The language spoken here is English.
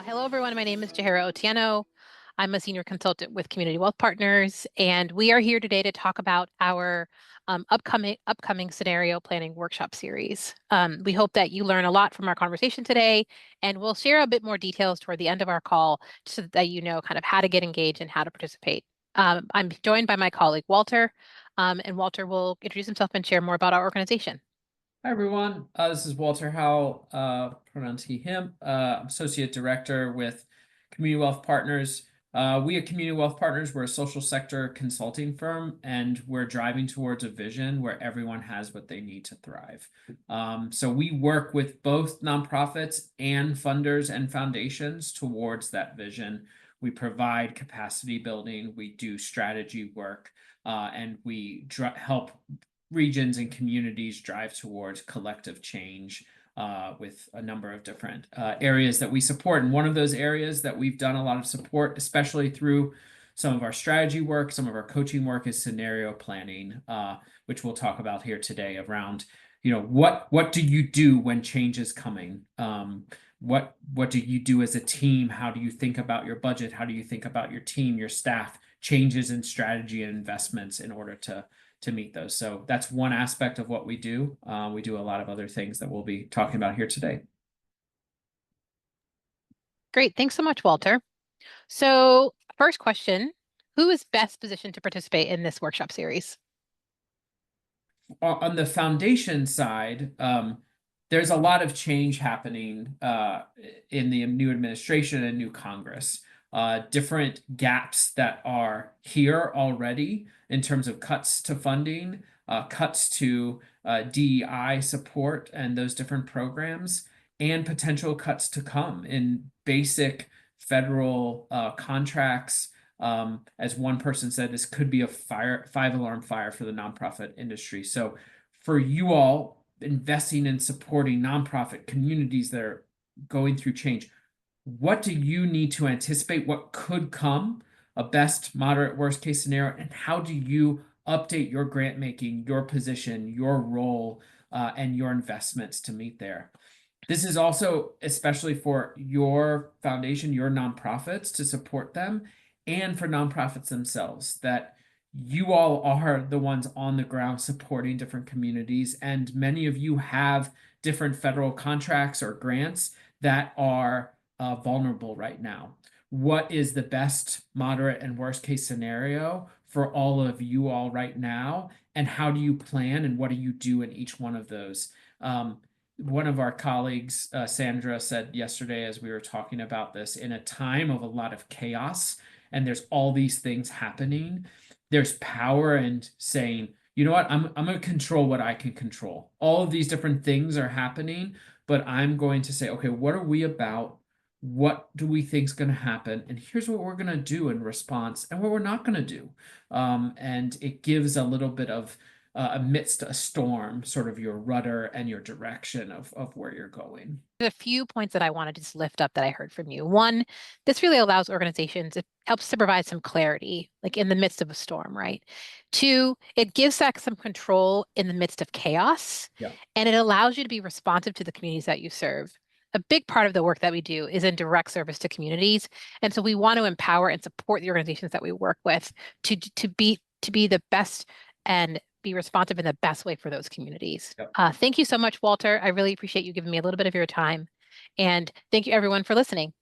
Hello, everyone. My name is Jahera Otieno. I'm a senior consultant with Community Wealth Partners, and we are here today to talk about our upcoming scenario planning workshop series. We hope that you learn a lot from our conversation today, and we'll share a bit more details toward the end of our call so that you know kind of how to get engaged and how to participate. I'm joined by my colleague Walter, and Walter will introduce himself and share more about our organization. Hi, everyone. This is Walter Howell, pronouns he, him, Associate Director with Community Wealth Partners. We at Community Wealth Partners, we're a social sector consulting firm, and we're driving towards a vision where everyone has what they need to thrive. So we work with both nonprofits and funders and foundations towards that vision. We provide capacity building, we do strategy work, and we help regions and communities drive towards collective change with a number of different areas that we support. And one of those areas that we've done a lot of support, especially through some of our strategy work, some of our coaching work, is scenario planning, which we'll talk about here today around, what do you do when change is coming? What do you do as a team? How do you think about your budget? How do you think about your team, your staff, changes in strategy and investments in order to meet those? So that's one aspect of what we do. We do a lot of other things that we'll be talking about here today. Great. Thanks so much, Walter. So first question, who is best positioned to participate in this workshop series? On the foundation side, there's a lot of change happening in the new administration and new Congress. Different gaps that are here already in terms of cuts to funding, cuts to DEI support and those different programs, and potential cuts to come in basic federal contracts. As one person said, this could be a five-alarm fire for the nonprofit industry. So for you all investing and supporting nonprofit communities that are going through change, what do you need to anticipate? What could come? A best, moderate, worst case scenario? And how do you update your grant making, your position, your role, and your investments to meet there? This is also especially for your foundation, your nonprofits, to support them, and for nonprofits themselves, that you all are the ones on the ground supporting different communities. And many of you have different federal contracts or grants that are vulnerable right now. What is the best, moderate, and worst case scenario for all of you all right now? And how do you plan, and what do you do in each one of those? One of our colleagues, Sandra, said yesterday as we were talking about this, in a time of a lot of chaos and there's all these things happening, there's power in saying, you know what, I'm going to control what I can control. All of these different things are happening, but I'm going to say, okay, what are we about? What do we think is going to happen? And here's what we're going to do in response and what we're not going to do. And it gives a little bit of amidst a storm, sort of your rudder and your direction of where you're going. There's a few points that I want to just lift up that I heard from you. One, this really allows organizations, it helps to provide some clarity, like in the midst of a storm, right? Two, it gives back some control in the midst of chaos, Yeah. and it allows you to be responsive to the communities that you serve. A big part of the work that we do is in direct service to communities. And so we want to empower and support the organizations that we work with to be the best and be responsive in the best way for those communities. Yep. Thank you so much, Walter. I really appreciate you giving me a little bit of your time. And thank you everyone for listening.